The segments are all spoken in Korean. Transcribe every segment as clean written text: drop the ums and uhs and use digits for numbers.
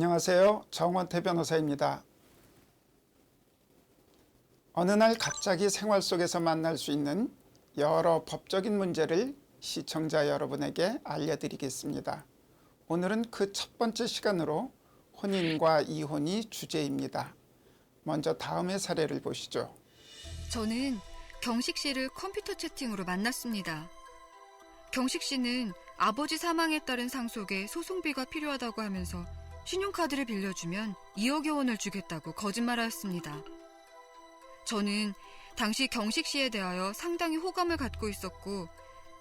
안녕하세요. 정원태 변호사입니다. 어느 날 갑자기 생활 속에서 만날 수 있는 여러 법적인 문제를 시청자 여러분에게 알려드리겠습니다. 오늘은 그 첫 번째 시간으로 혼인과 이혼이 주제입니다. 먼저 다음의 사례를 보시죠. 저는 경식 씨를 컴퓨터 채팅으로 만났습니다. 경식 씨는 아버지 사망에 따른 상속에 소송비가 필요하다고 하면서 신용카드를 빌려주면 2억여 원을 주겠다고 거짓말하였습니다. 저는 당시 경식 씨에 대하여 상당히 호감을 갖고 있었고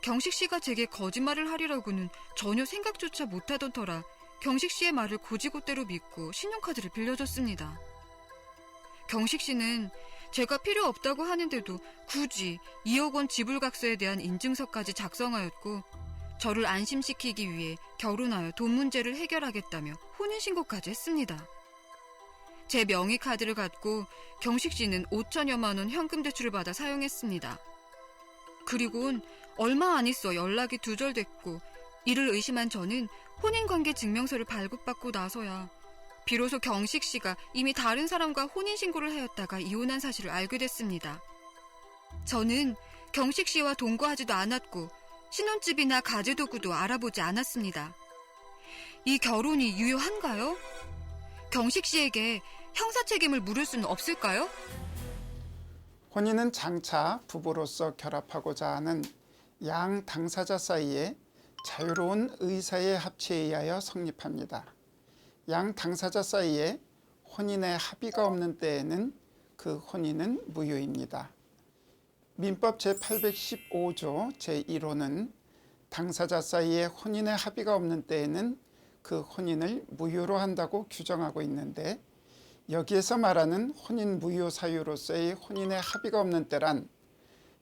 경식 씨가 제게 거짓말을 하리라고는 전혀 생각조차 못하던 터라 경식 씨의 말을 곧이곧대로 믿고 신용카드를 빌려줬습니다. 경식 씨는 제가 필요 없다고 하는데도 굳이 2억 원 지불각서에 대한 인증서까지 작성하였고 저를 안심시키기 위해 결혼하여 돈 문제를 해결하겠다며 혼인신고까지 했습니다. 제 명의카드를 갖고 경식 씨는 5천여만 원 현금 대출을 받아 사용했습니다. 그리고는 얼마 안 있어 연락이 두절됐고 이를 의심한 저는 혼인관계 증명서를 발급받고 나서야 비로소 경식 씨가 이미 다른 사람과 혼인신고를 하였다가 이혼한 사실을 알게 됐습니다. 저는 경식 씨와 동거하지도 않았고 신혼집이나 가재도구도 알아보지 않았습니다. 이 결혼이 유효한가요? 경식 씨에게 형사 책임을 물을 수는 없을까요? 혼인은 장차 부부로서 결합하고자 하는 양 당사자 사이에 자유로운 의사의 합치에 의하여 성립합니다. 양 당사자 사이에 혼인의 합의가 없는 때에는 그 혼인은 무효입니다. 민법 제815조 제1호는 당사자 사이에 혼인의 합의가 없는 때에는 그 혼인을 무효로 한다고 규정하고 있는데 여기에서 말하는 혼인 무효 사유로서의 혼인의 합의가 없는 때란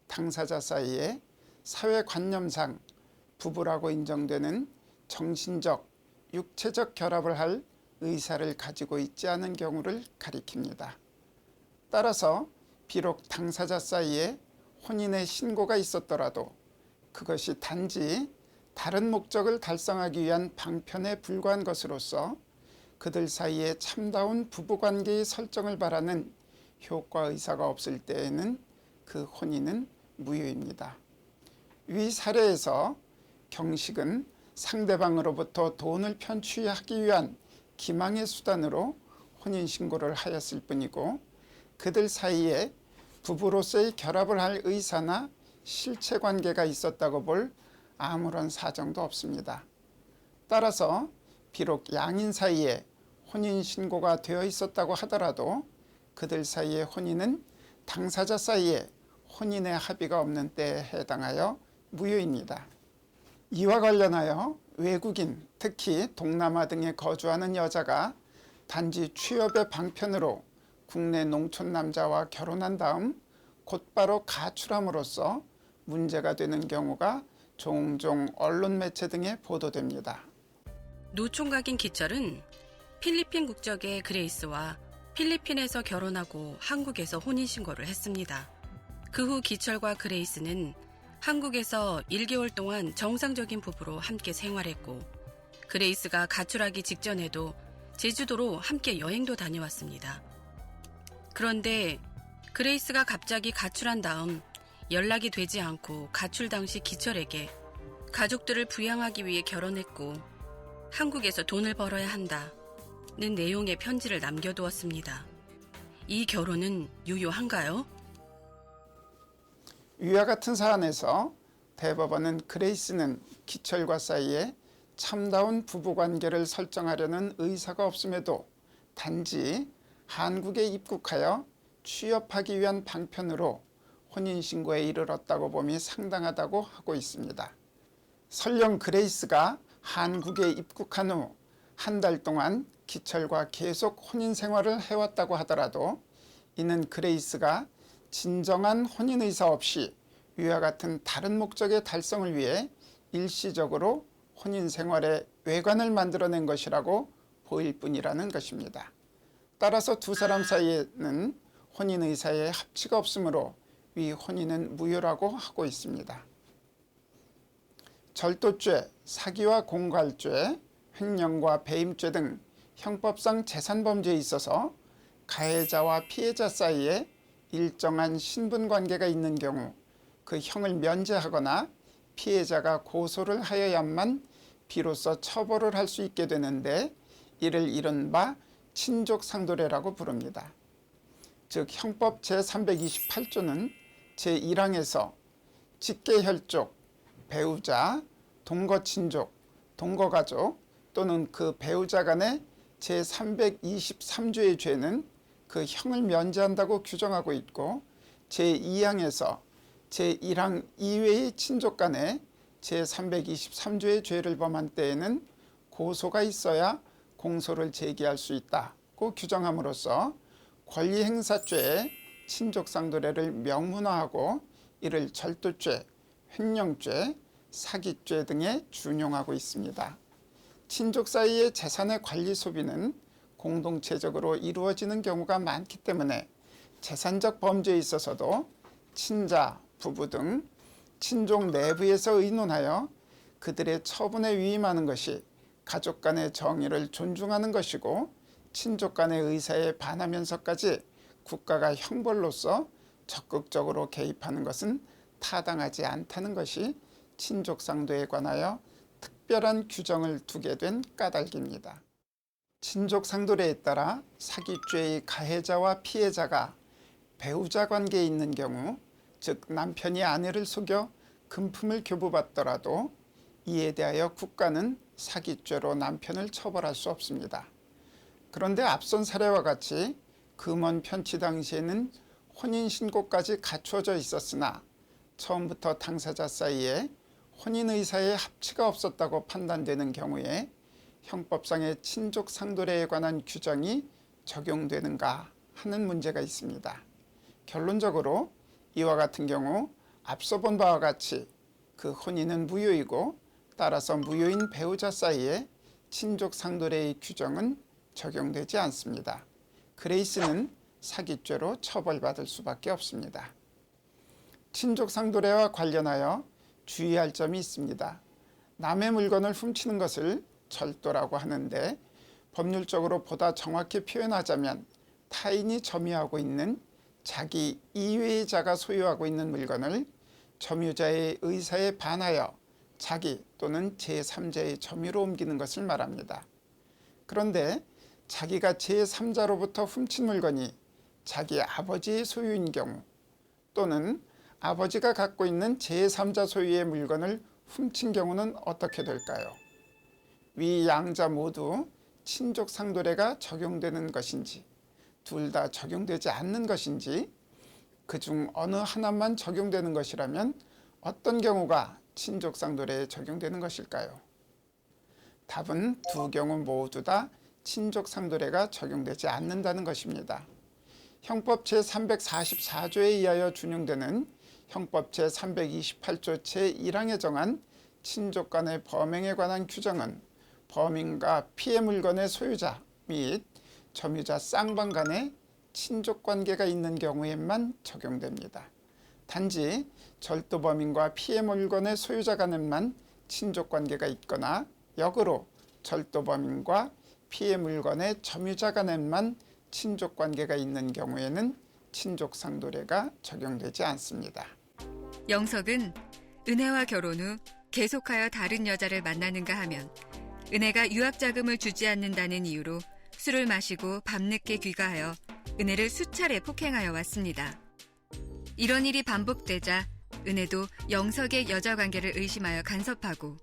당사자 사이에 사회관념상 부부라고 인정되는 정신적, 육체적 결합을 할 의사를 가지고 있지 않은 경우를 가리킵니다. 따라서 비록 당사자 사이에 혼인의 신고가 있었더라도 그것이 단지 다른 목적을 달성하기 위한 방편에 불과한 것으로서 그들 사이에 참다운 부부관계의 설정을 바라는 효과 의사가 없을 때에는 그 혼인은 무효입니다. 위 사례에서 경식은 상대방으로부터 돈을 편취하기 위한 기망의 수단으로 혼인신고를 하였을 뿐이고 그들 사이에 부부로서의 결합을 할 의사나 실체관계가 있었다고 볼 아무런 사정도 없습니다. 따라서 비록 양인 사이에 혼인신고가 되어 있었다고 하더라도 그들 사이의 혼인은 당사자 사이에 혼인의 합의가 없는 때에 해당하여 무효입니다. 이와 관련하여 외국인, 특히 동남아 등에 거주하는 여자가 단지 취업의 방편으로 국내 농촌 남자와 결혼한 다음 곧바로 가출함으로써 문제가 되는 경우가 종종 언론 매체 등에 보도됩니다. 노총각인 기철은 필리핀 국적의 그레이스와 필리핀에서 결혼하고 한국에서 혼인신고를 했습니다. 그 후 기철과 그레이스는 한국에서 1개월 동안 정상적인 부부로 함께 생활했고 그레이스가 가출하기 직전에도 제주도로 함께 여행도 다녀왔습니다. 그런데 그레이스가 갑자기 가출한 다음 연락이 되지 않고 가출 당시 기철에게 가족들을 부양하기 위해 결혼했고 한국에서 돈을 벌어야 한다는 내용의 편지를 남겨두었습니다. 이 결혼은 유효한가요? 위와 같은 사안에서 대법원은 그레이스는 기철과 사이에 참다운 부부관계를 설정하려는 의사가 없음에도 단지 한국에 입국하여 취업하기 위한 방편으로 혼인신고에 이르렀다고 봄이 상당하다고 하고 있습니다. 설령 그레이스가 한국에 입국한 후 한 달 동안 기철과 계속 혼인 생활을 해왔다고 하더라도 이는 그레이스가 진정한 혼인 의사 없이 위와 같은 다른 목적의 달성을 위해 일시적으로 혼인 생활의 외관을 만들어낸 것이라고 보일 뿐이라는 것입니다. 따라서 두 사람 사이에는 혼인 의사의 합치가 없으므로 위 혼인은 무효라고 하고 있습니다. 절도죄, 사기와 공갈죄, 횡령과 배임죄 등 형법상 재산범죄에 있어서 가해자와 피해자 사이에 일정한 신분관계가 있는 경우 그 형을 면제하거나 피해자가 고소를 하여야만 비로소 처벌을 할 수 있게 되는데 이를 이른바 친족상도례라고 부릅니다. 즉 형법 제328조는 제1항에서 직계혈족, 배우자, 동거친족, 동거가족 또는 그 배우자 간의 제323조의 죄는 그 형을 면제한다고 규정하고 있고 제2항에서 제1항 이외의 친족 간에 제323조의 죄를 범한 때에는 고소가 있어야 공소를 제기할 수 있다고 규정함으로써 권리행사죄의 친족상도례를 명문화하고 이를 절도죄, 횡령죄, 사기죄 등에 준용하고 있습니다. 친족 사이의 재산의 관리 소비는 공동체적으로 이루어지는 경우가 많기 때문에 재산적 범죄에 있어서도 친자, 부부 등 친족 내부에서 의논하여 그들의 처분에 위임하는 것이 가족 간의 정의를 존중하는 것이고 친족 간의 의사에 반하면서까지 국가가 형벌로서 적극적으로 개입하는 것은 타당하지 않다는 것이 친족상도에 관하여 특별한 규정을 두게 된 까닭입니다. 친족상도례에 따라 사기죄의 가해자와 피해자가 배우자 관계에 있는 경우 즉 남편이 아내를 속여 금품을 교부받더라도 이에 대하여 국가는 사기죄로 남편을 처벌할 수 없습니다. 그런데 앞선 사례와 같이 금원 편취 당시에는 혼인신고까지 갖추어져 있었으나 처음부터 당사자 사이에 혼인의사의 합치가 없었다고 판단되는 경우에 형법상의 친족상도례에 관한 규정이 적용되는가 하는 문제가 있습니다. 결론적으로 이와 같은 경우 앞서 본 바와 같이 그 혼인은 무효이고 따라서 무효인 배우자 사이에 친족상도례의 규정은 적용되지 않습니다. 그레이스는 사기죄로 처벌받을 수밖에 없습니다. 친족상도례와 관련하여 주의할 점이 있습니다. 남의 물건을 훔치는 것을 절도라고 하는데 법률적으로 보다 정확히 표현하자면 타인이 점유하고 있는 자기 이외의 자가 소유하고 있는 물건을 점유자의 의사에 반하여 자기 또는 제3자의 점유로 옮기는 것을 말합니다. 그런데 자기가 제3자로부터 훔친 물건이 자기 아버지의 소유인 경우 또는 아버지가 갖고 있는 제3자 소유의 물건을 훔친 경우는 어떻게 될까요? 위 양자 모두 친족상도례가 적용되는 것인지 둘 다 적용되지 않는 것인지 그중 어느 하나만 적용되는 것이라면 어떤 경우가 친족상도례에 적용되는 것일까요? 답은 두 경우 모두 다 친족상도례가 적용되지 않는다는 것입니다. 형법 제344조에 의하여 준용되는 형법 제328조 제1항에 정한 친족 간의 범행에 관한 규정은 범인과 피해 물건의 소유자 및 점유자 쌍방 간의 친족 관계가 있는 경우에만 적용됩니다. 단지 절도 범인과 피해 물건의 소유자 간에만 친족 관계가 있거나 역으로 절도 범인과 피해 물건의 점유자 간에만 친족 관계가 있는 경우에는 친족상도례가 적용되지 않습니다. 영석은 은혜와 결혼 후 계속하여 다른 여자를 만나는가 하면 은혜가 유학자금을 주지 않는다는 이유로 술을 마시고 밤늦게 귀가하여 은혜를 수차례 폭행하여 왔습니다. 이런 일이 반복되자 은혜도 영석의 여자 관계를 의심하여 간섭하고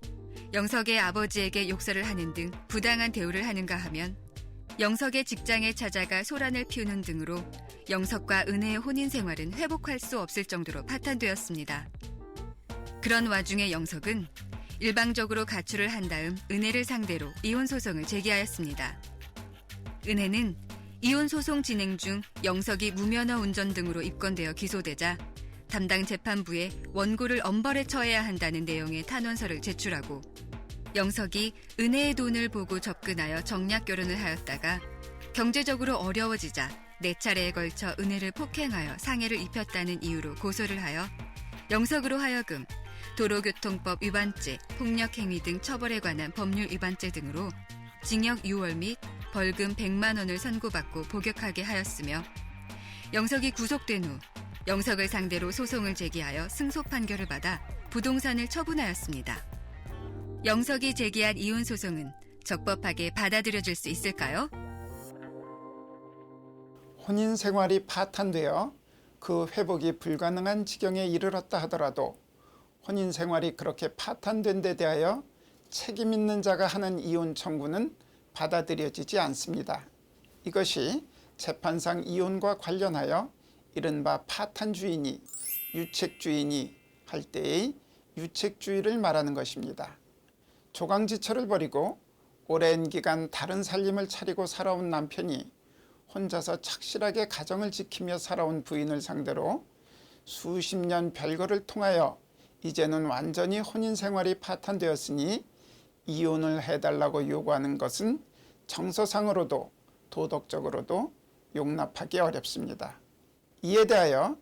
영석의 아버지에게 욕설을 하는 등 부당한 대우를 하는가 하면 영석의 직장에 찾아가 소란을 피우는 등으로 영석과 은혜의 혼인 생활은 회복할 수 없을 정도로 파탄되었습니다. 그런 와중에 영석은 일방적으로 가출을 한 다음 은혜를 상대로 이혼 소송을 제기하였습니다. 은혜는 이혼 소송 진행 중 영석이 무면허 운전 등으로 입건되어 기소되자 담당 재판부에 원고를 엄벌에 처해야 한다는 내용의 탄원서를 제출하고 영석이 은혜의 돈을 보고 접근하여 정략 결혼을 하였다가 경제적으로 어려워지자 4차례에 걸쳐 은혜를 폭행하여 상해를 입혔다는 이유로 고소를 하여 영석으로 하여금 도로교통법 위반죄, 폭력행위 등 처벌에 관한 법률 위반죄 등으로 징역 6월 및 벌금 100만 원을 선고받고 복역하게 하였으며 영석이 구속된 후 영석을 상대로 소송을 제기하여 승소 판결을 받아 부동산을 처분하였습니다. 영석이 제기한 이혼 소송은 적법하게 받아들여질 수 있을까요? 혼인 생활이 파탄되어 그 회복이 불가능한 지경에 이르렀다 하더라도 혼인 생활이 그렇게 파탄된 데 대하여 책임 있는 자가 하는 이혼 청구는 받아들여지지 않습니다. 이것이 재판상 이혼과 관련하여 이른바 파탄주의니 유책주의니 할 때의 유책주의를 말하는 것입니다. 조강지처를 버리고 오랜 기간 다른 살림을 차리고 살아온 남편이 혼자서 착실하게 가정을 지키며 살아온 부인을 상대로 수십 년 별거를 통하여 이제는 완전히 혼인 생활이 파탄되었으니 이혼을 해달라고 요구하는 것은 정서상으로도 도덕적으로도 용납하기 어렵습니다. 이에 대하여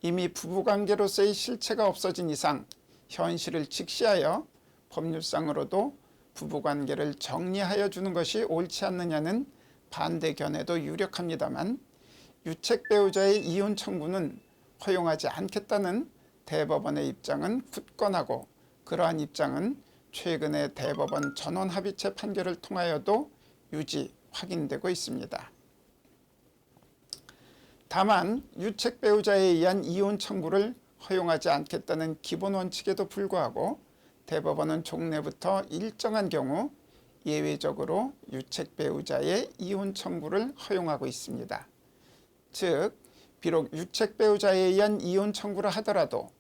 이미 부부관계로서의 실체가 없어진 이상 현실을 직시하여 법률상으로도 부부관계를 정리하여 주는 것이 옳지 않느냐는 반대 견해도 유력합니다만 유책 배우자의 이혼 청구는 허용하지 않겠다는 대법원의 입장은 굳건하고 그러한 입장은 최근의 대법원 전원합의체 판결을 통하여도 유지 확인되고 있습니다. 다만 유책 배우자에 의한 이혼 청구를 허용하지 않겠다는 기본 원칙에도 불구하고 대법원은 종래부터 일정한 경우 예외적으로 유책 배우자의 이혼 청구를 허용하고 있습니다. 즉, 비록 유책 배우자에 의한 이혼 청구를 하더라도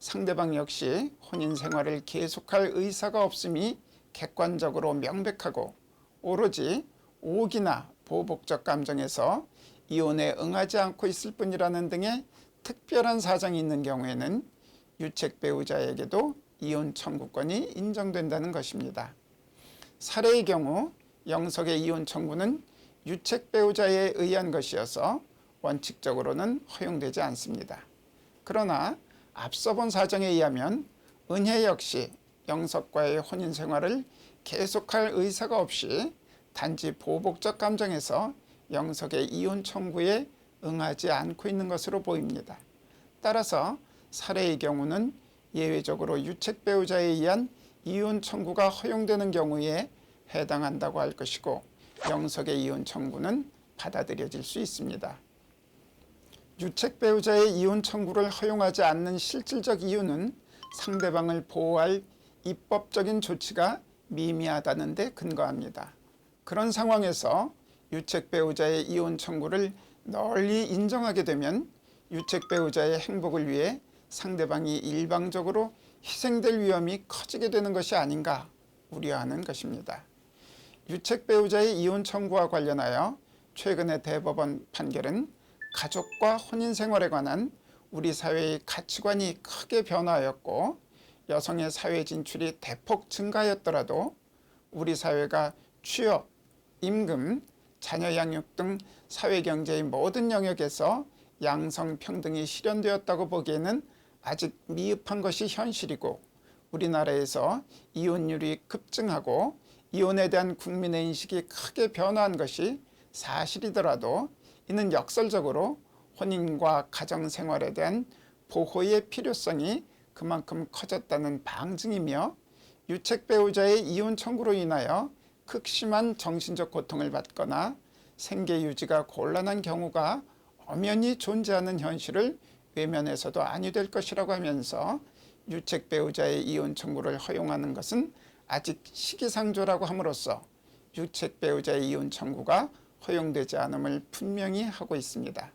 상대방 역시 혼인 생활을 계속할 의사가 없음이 객관적으로 명백하고 오로지 오기나 보복적 감정에서 이혼에 응하지 않고 있을 뿐이라는 등의 특별한 사정이 있는 경우에는 유책 배우자에게도 이혼 청구권이 인정된다는 것입니다. 살해의 경우 영석의 이혼 청구는 유책 배우자에 의한 것이어서 원칙적으로는 허용되지 않습니다. 그러나 앞서 본 사정에 의하면 은혜 역시 영석과의 혼인 생활을 계속할 의사가 없이 단지 보복적 감정에서 영석의 이혼 청구에 응하지 않고 있는 것으로 보입니다. 따라서 살해의 경우는 예외적으로 유책 배우자에 의한 이혼 청구가 허용되는 경우에 해당한다고 할 것이고 영석의 이혼 청구는 받아들여질 수 있습니다. 유책 배우자의 이혼 청구를 허용하지 않는 실질적 이유는 상대방을 보호할 입법적인 조치가 미미하다는 데 근거합니다. 그런 상황에서 유책 배우자의 이혼 청구를 널리 인정하게 되면 유책 배우자의 행복을 위해 상대방이 일방적으로 희생될 위험이 커지게 되는 것이 아닌가 우려하는 것입니다. 유책 배우자의 이혼 청구와 관련하여 최근의 대법원 판결은 가족과 혼인 생활에 관한 우리 사회의 가치관이 크게 변화하였고 여성의 사회 진출이 대폭 증가하였더라도 우리 사회가 취업, 임금, 자녀 양육 등 사회경제의 모든 영역에서 양성평등이 실현되었다고 보기에는 아직 미흡한 것이 현실이고 우리나라에서 이혼율이 급증하고 이혼에 대한 국민의 인식이 크게 변화한 것이 사실이더라도 이는 역설적으로 혼인과 가정생활에 대한 보호의 필요성이 그만큼 커졌다는 방증이며 유책 배우자의 이혼 청구로 인하여 극심한 정신적 고통을 받거나 생계 유지가 곤란한 경우가 엄연히 존재하는 현실을 외면해서도 아니 될 것이라고 하면서 유책 배우자의 이혼 청구를 허용하는 것은 아직 시기상조라고 함으로써 유책 배우자의 이혼 청구가 허용되지 않음을 분명히 하고 있습니다.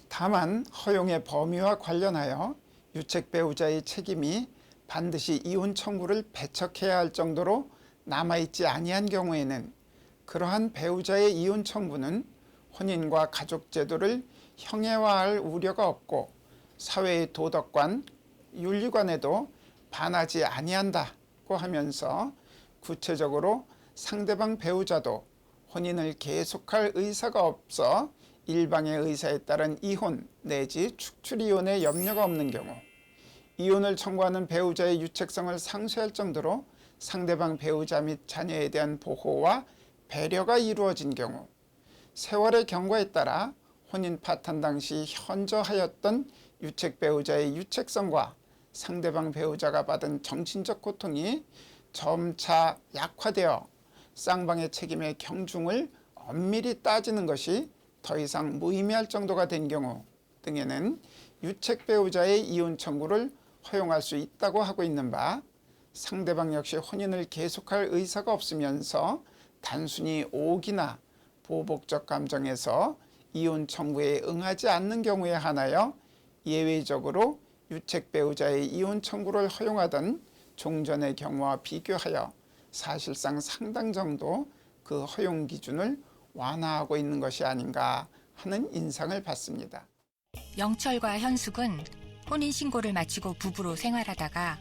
다만 허용의 범위와 관련하여 유책 배우자의 책임이 반드시 이혼 청구를 배척해야 할 정도로 남아있지 아니한 경우에는 그러한 배우자의 이혼 청구는 혼인과 가족제도를 형해화할 우려가 없고 사회의 도덕관, 윤리관에도 반하지 아니한다고 하면서 구체적으로 상대방 배우자도 혼인을 계속할 의사가 없어 일방의 의사에 따른 이혼 내지 축출이혼의 염려가 없는 경우 이혼을 청구하는 배우자의 유책성을 상쇄할 정도로 상대방 배우자 및 자녀에 대한 보호와 배려가 이루어진 경우, 세월의 경과에 따라 혼인 파탄 당시 현저하였던 유책 배우자의 유책성과 상대방 배우자가 받은 정신적 고통이 점차 약화되어 쌍방의 책임의 경중을 엄밀히 따지는 것이 더 이상 무의미할 정도가 된 경우 등에는 유책 배우자의 이혼 청구를 허용할 수 있다고 하고 있는 바, 상대방 역시 혼인을 계속할 의사가 없으면서 단순히 오기나 보복적 감정에서 이혼 청구에 응하지 않는 경우에 한하여 예외적으로 유책 배우자의 이혼 청구를 허용하던 종전의 경우와 비교하여 사실상 상당 정도 그 허용 기준을 완화하고 있는 것이 아닌가 하는 인상을 받습니다. 영철과 현숙은 혼인신고를 마치고 부부로 생활하다가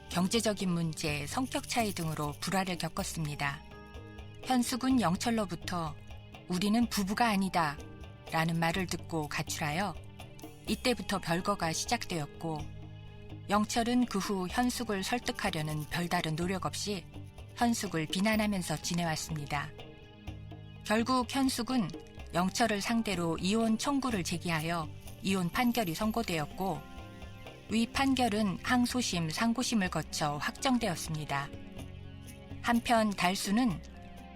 경제적인 문제, 성격 차이 등으로 불화를 겪었습니다. 현숙은 영철로부터 우리는 부부가 아니다 라는 말을 듣고 가출하여 이때부터 별거가 시작되었고, 영철은 그 후 현숙을 설득하려는 별다른 노력 없이 현숙을 비난하면서 지내왔습니다. 결국 현숙은 영철을 상대로 이혼 청구를 제기하여 이혼 판결이 선고되었고, 위 판결은 항소심, 상고심을 거쳐 확정되었습니다. 한편 달수는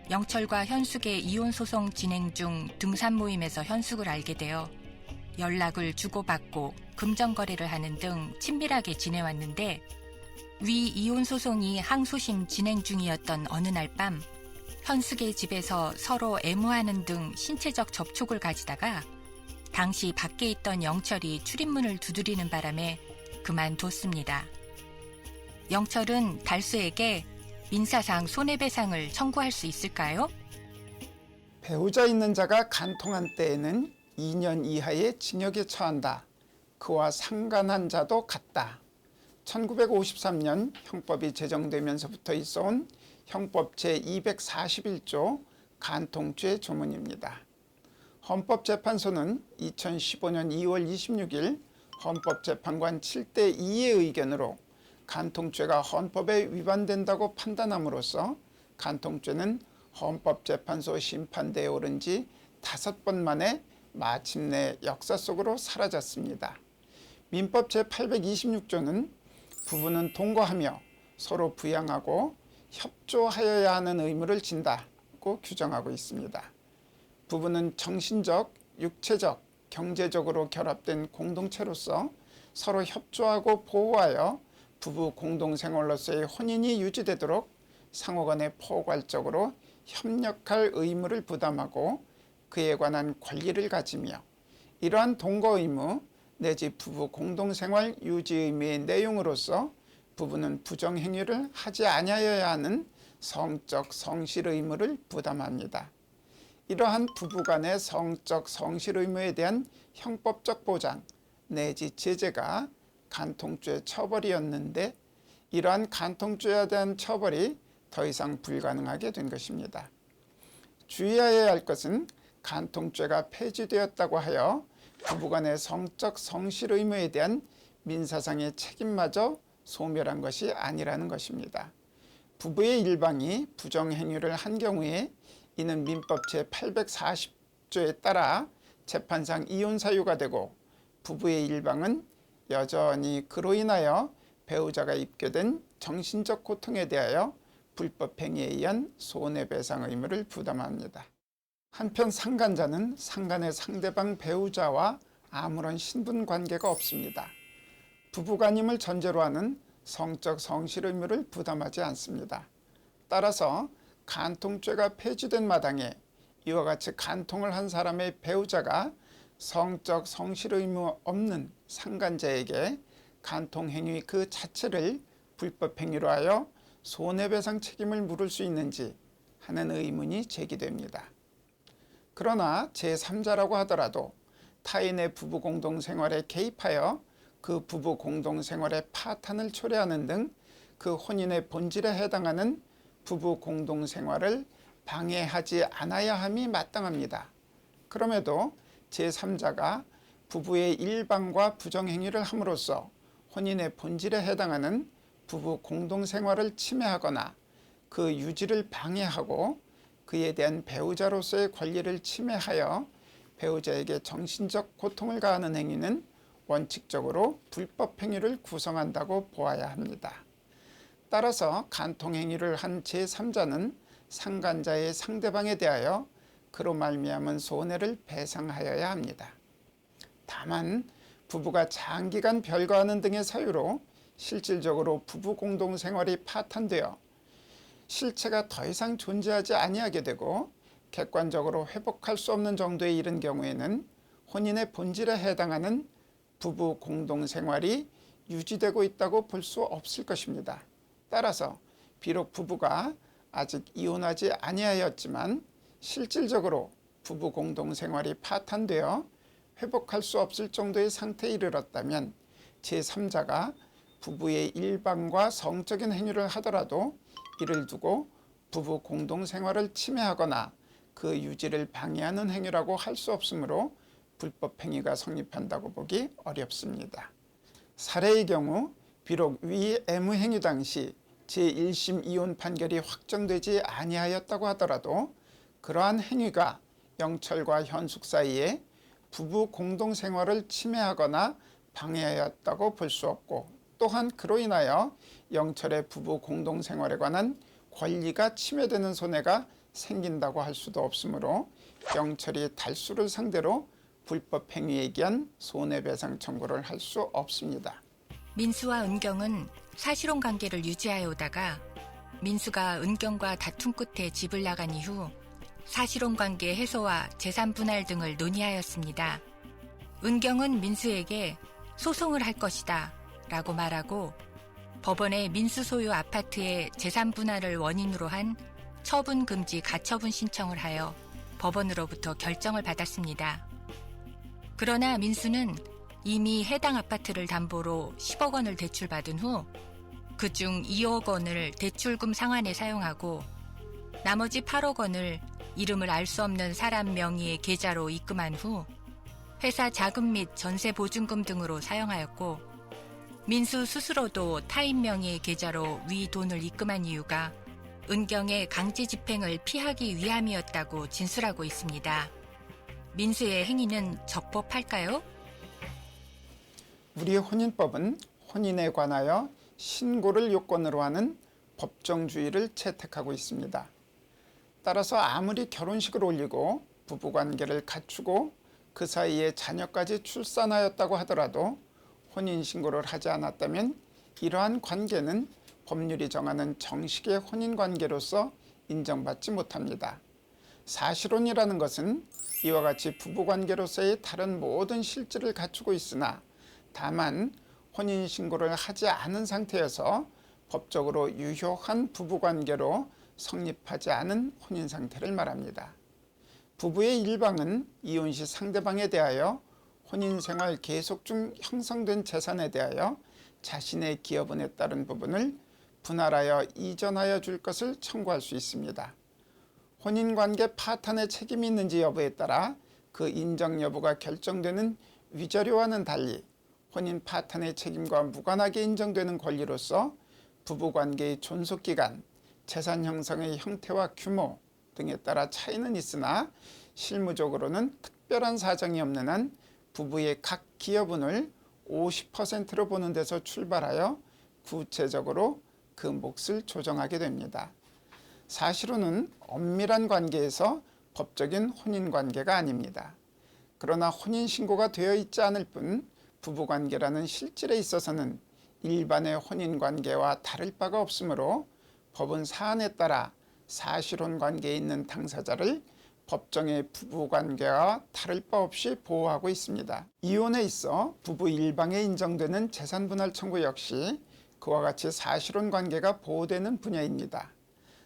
영철과 현숙의 이혼 소송 진행 중 등산 모임에서 현숙을 알게 되어 연락을 주고받고 금전거래를 하는 등 친밀하게 지내왔는데, 위 이혼 소송이 항소심 진행 중이었던 어느 날 밤 현숙의 집에서 서로 애무하는 등 신체적 접촉을 가지다가 당시 밖에 있던 영철이 출입문을 두드리는 바람에 그만뒀습니다. 영철은 달수에게 민사상 손해배상을 청구할 수 있을까요? 배우자 있는 자가 간통한 때에는 2년 이하의 징역에 처한다. 그와 상관한 자도 같다. 1953년 형법이 제정되면서부터 있어온 형법 제241조 간통죄 조문입니다. 헌법재판소는 2015년 2월 26일 헌법재판관 7대2의 의견으로 간통죄가 헌법에 위반된다고 판단함으로써 간통죄는 헌법재판소 심판대에 오른 지 5번 만에 마침내 역사 속으로 사라졌습니다. 민법 제826조는 부부는 동거하며 서로 부양하고 협조하여야 하는 의무를 진다고 규정하고 있습니다. 부부는 정신적, 육체적, 경제적으로 결합된 공동체로서 서로 협조하고 보호하여 부부 공동생활로서의 혼인이 유지되도록 상호간에 포괄적으로 협력할 의무를 부담하고 그에 관한 권리를 가지며, 이러한 동거 의무 내지 부부 공동생활 유지 의무의 내용으로서 부부는 부정행위를 하지 아니하여야 하는 성적 성실 의무를 부담합니다. 이러한 부부간의 성적 성실 의무에 대한 형법적 보장 내지 제재가 간통죄 처벌이었는데, 이러한 간통죄에 대한 처벌이 더 이상 불가능하게 된 것입니다. 주의해야 할 것은 간통죄가 폐지되었다고 하여 부부간의 성적 성실 의무에 대한 민사상의 책임마저 소멸한 것이 아니라는 것입니다. 부부의 일방이 부정행위를 한 경우에 이는 민법 제840조에 따라 재판상 이혼 사유가 되고, 부부의 일방은 여전히 그로 인하여 배우자가 입게 된 정신적 고통에 대하여 불법 행위에 의한 손해배상 의무를 부담합니다. 한편 상간자는 상간의 상대방 배우자와 아무런 신분 관계가 없습니다. 부부간임을 전제로 하는 성적 성실 의무를 부담하지 않습니다. 따라서 간통죄가 폐지된 마당에 이와 같이 간통을 한 사람의 배우자가 성적 성실 의무 없는 상간자에게 간통 행위 그 자체를 불법 행위로 하여 손해배상 책임을 물을 수 있는지 하는 의문이 제기됩니다. 그러나 제3자라고 하더라도 타인의 부부 공동생활에 개입하여 그 부부 공동생활의 파탄을 초래하는 등 그 혼인의 본질에 해당하는 부부 공동생활을 방해하지 않아야 함이 마땅합니다. 그럼에도 제3자가 부부의 일방과 부정행위를 함으로써 혼인의 본질에 해당하는 부부 공동생활을 침해하거나 그 유지를 방해하고 그에 대한 배우자로서의 권리를 침해하여 배우자에게 정신적 고통을 가하는 행위는 원칙적으로 불법 행위를 구성한다고 보아야 합니다. 따라서 간통 행위를 한 제3자는 상간자의 상대방에 대하여 그로 말미암은 손해를 배상하여야 합니다. 다만 부부가 장기간 별거하는 등의 사유로 실질적으로 부부 공동생활이 파탄되어 실체가 더 이상 존재하지 아니하게 되고 객관적으로 회복할 수 없는 정도에 이른 경우에는 혼인의 본질에 해당하는 부부 공동생활이 유지되고 있다고 볼 수 없을 것입니다. 따라서 비록 부부가 아직 이혼하지 아니하였지만 실질적으로 부부 공동생활이 파탄되어 회복할 수 없을 정도의 상태에 이르렀다면 제3자가 부부의 일방과 성적인 행위를 하더라도 이를 두고 부부 공동생활을 침해하거나 그 유지를 방해하는 행위라고 할 수 없으므로 불법 행위가 성립한다고 보기 어렵습니다. 살해의 경우 비록 위 애무 행위 당시 제1심 이혼 판결이 확정되지 아니하였다고 하더라도 그러한 행위가 영철과 현숙 사이에 부부 공동생활을 침해하거나 방해하였다고 볼 수 없고 또한 그로 인하여 영철의 부부 공동생활에 관한 권리가 침해되는 손해가 생긴다고 할 수도 없으므로 영철이 달수를 상대로 불법 행위에 기한 손해배상 청구를 할 수 없습니다. 민수와 은경은 사실혼 관계를 유지하여 오다가 민수가 은경과 다툼 끝에 집을 나간 이후 사실혼 관계 해소와 재산 분할 등을 논의하였습니다. 은경은 민수에게 소송을 할 것이다 라고 말하고 법원에 민수 소유 아파트의 재산 분할을 원인으로 한 처분 금지 가처분 신청을 하여 법원으로부터 결정을 받았습니다. 그러나 민수는 이미 해당 아파트를 담보로 10억 원을 대출받은 후 그중 2억 원을 대출금 상환에 사용하고 나머지 8억 원을 이름을 알 수 없는 사람 명의의 계좌로 입금한 후 회사 자금 및 전세 보증금 등으로 사용하였고 민수 스스로도 타인 명의의 계좌로 위 돈을 입금한 이유가 은경의 강제 집행을 피하기 위함이었다고 진술하고 있습니다. 민수의 행위는 적법할까요? 우리 혼인법은 혼인에 관하여 신고를 요건으로 하는 법정주의를 채택하고 있습니다. 따라서 아무리 결혼식을 올리고 부부관계를 갖추고 그 사이에 자녀까지 출산하였다고 하더라도 혼인신고를 하지 않았다면 이러한 관계는 법률이 정하는 정식의 혼인관계로서 인정받지 못합니다. 사실혼이라는 것은 이와 같이 부부관계로서의 다른 모든 실질을 갖추고 있으나 다만 혼인신고를 하지 않은 상태여서 법적으로 유효한 부부관계로 성립하지 않은 혼인상태를 말합니다. 부부의 일방은 이혼 시 상대방에 대하여 혼인생활 계속 중 형성된 재산에 대하여 자신의 기여분에 따른 부분을 분할하여 이전하여 줄 것을 청구할 수 있습니다. 혼인관계 파탄에 책임이 있는지 여부에 따라 그 인정 여부가 결정되는 위자료와는 달리 혼인 파탄의 책임과 무관하게 인정되는 권리로서 부부관계의 존속기간, 재산 형성의 형태와 규모 등에 따라 차이는 있으나 실무적으로는 특별한 사정이 없는 한 부부의 각 기여분을 50%로 보는 데서 출발하여 구체적으로 그 몫을 조정하게 됩니다. 사실혼은 엄밀한 관계에서 법적인 혼인관계가 아닙니다. 그러나 혼인신고가 되어 있지 않을 뿐 부부관계라는 실질에 있어서는 일반의 혼인관계와 다를 바가 없으므로 법은 사안에 따라 사실혼 관계에 있는 당사자를 법정의 부부관계와 다를 바 없이 보호하고 있습니다. 이혼에 있어 부부 일방에 인정되는 재산분할 청구 역시 그와 같이 사실혼 관계가 보호되는 분야입니다.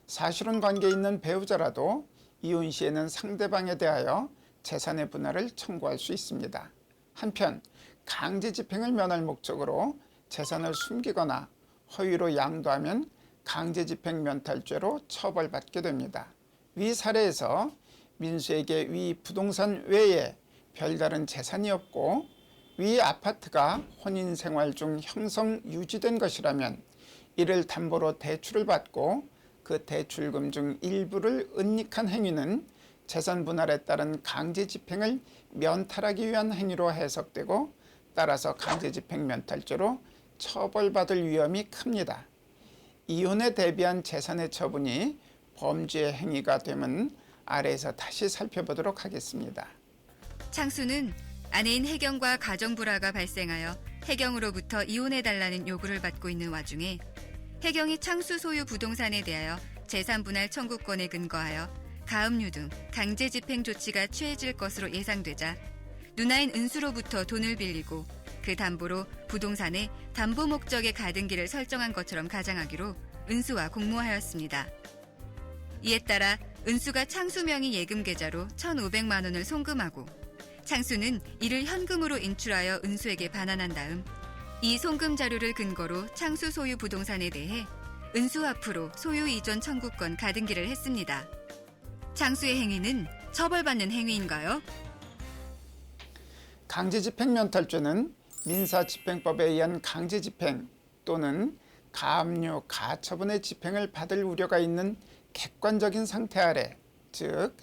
사실혼 관계에 있는 배우자라도 이혼 시에는 상대방에 대하여 재산의 분할을 청구할 수 있습니다. 한편 강제 집행을 면할 목적으로 재산을 숨기거나 허위로 양도하면 강제 집행 면탈죄로 처벌받게 됩니다. 위 사례에서 민수에게 위 부동산 외에 별다른 재산이 없고 위 아파트가 혼인생활 중 형성 유지된 것이라면 이를 담보로 대출을 받고 그 대출금 중 일부를 은닉한 행위는 재산 분할에 따른 강제 집행을 면탈하기 위한 행위로 해석되고 따라서 강제 집행 면탈죄로 처벌받을 위험이 큽니다. 이혼에 대비한 재산의 처분이 범죄 행위가 되면 아래에서 다시 살펴보도록 하겠습니다. 창수는 아내인 혜경과 가정불화가 발생하여 혜경으로부터 이혼해달라는 요구를 받고 있는 와중에 혜경이 창수 소유 부동산에 대하여 재산분할 청구권에 근거하여 가압류 등 강제 집행 조치가 취해질 것으로 예상되자 누나인 은수로부터 돈을 빌리고 그 담보로 부동산에 담보 목적의 가등기를 설정한 것처럼 가장하기로 은수와 공모하였습니다. 이에 따라 은수가 창수 명의 예금 계좌로 1,500만 원을 송금하고 창수는 이를 현금으로 인출하여 은수에게 반환한 다음 이 송금 자료를 근거로 창수 소유 부동산에 대해 은수 앞으로 소유 이전 청구권 가등기를 했습니다. 창수의 행위는 처벌받는 행위인가요? 강제집행 면탈죄는 민사집행법에 의한 강제집행 또는 가압류, 가처분의 집행을 받을 우려가 있는 객관적인 상태 아래, 즉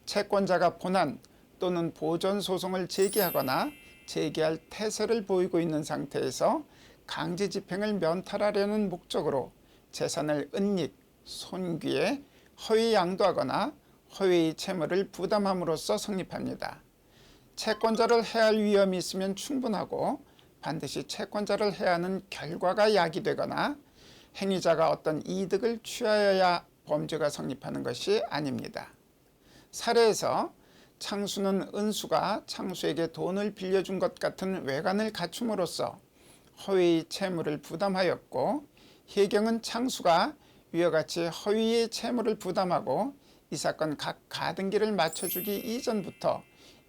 채권자가 본안 또는 보전 소송을 제기하거나 제기할 태세를 보이고 있는 상태에서 강제집행을 면탈하려는 목적으로 재산을 은닉, 손귀에 허위 양도하거나 허위 채무를 부담함으로써 성립합니다. 채권자를 해할 위험이 있으면 충분하고 반드시 채권자를 해하는 결과가 야기되거나 행위자가 어떤 이득을 취하여야 범죄가 성립하는 것이 아닙니다. 사례에서 창수는 은수가 창수에게 돈을 빌려준 것 같은 외관을 갖춤으로써 허위 채무를 부담하였고 혜경은 창수가 위와 같이 허위의 채무를 부담하고 이 사건 각 가등기를 맞춰주기 이전부터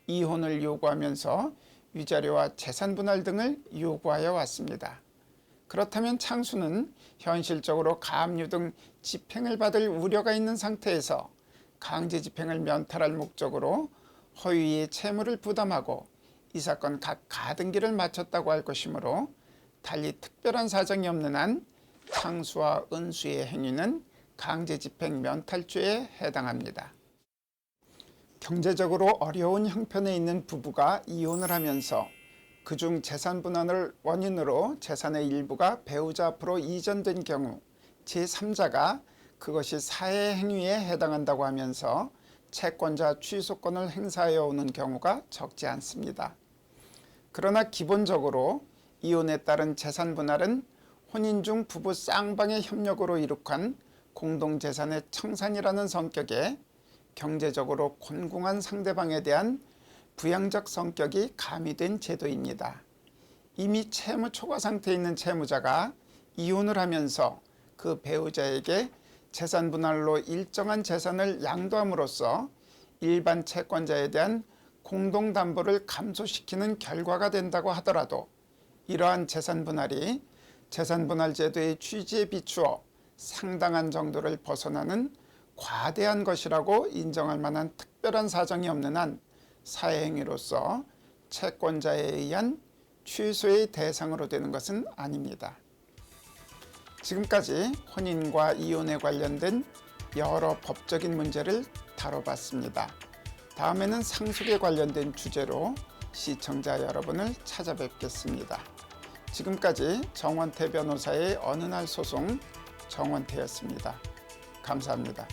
이혼을 요구하면서 위자료와 재산분할 등을 요구하여 왔습니다. 그렇다면 창수는 현실적으로 가압류 등 집행을 받을 우려가 있는 상태에서 강제집행을 면탈할 목적으로 허위의 채무를 부담하고 이 사건 각 가등기를 맞췄다고 할 것이므로 달리 특별한 사정이 없는 한 창수와 은수의 행위는 강제집행 면탈죄에 해당합니다. 경제적으로 어려운 형편에 있는 부부가 이혼을 하면서 그중 재산분할을 원인으로 재산의 일부가 배우자 앞으로 이전된 경우 제3자가 그것이 사회 행위에 해당한다고 하면서 채권자 취소권을 행사하여 오는 경우가 적지 않습니다. 그러나 기본적으로 이혼에 따른 재산분할은 혼인 중 부부 쌍방의 협력으로 이룩한 공동재산의 청산이라는 성격에 경제적으로 곤궁한 상대방에 대한 부양적 성격이 가미된 제도입니다. 이미 채무 초과 상태에 있는 채무자가 이혼을 하면서 그 배우자에게 재산분할로 일정한 재산을 양도함으로써 일반 채권자에 대한 공동담보를 감소시키는 결과가 된다고 하더라도 이러한 재산분할이 재산분할제도의 취지에 비추어 상당한 정도를 벗어나는 과대한 것이라고 인정할 만한 특별한 사정이 없는 한 사회행위로서 채권자에 의한 취소의 대상으로 되는 것은 아닙니다. 지금까지 혼인과 이혼에 관련된 여러 법적인 문제를 다뤄봤습니다. 다음에는 상속에 관련된 주제로 시청자 여러분을 찾아뵙겠습니다. 지금까지 정원태 변호사의 어느 날 소송 정원태였습니다. 감사합니다.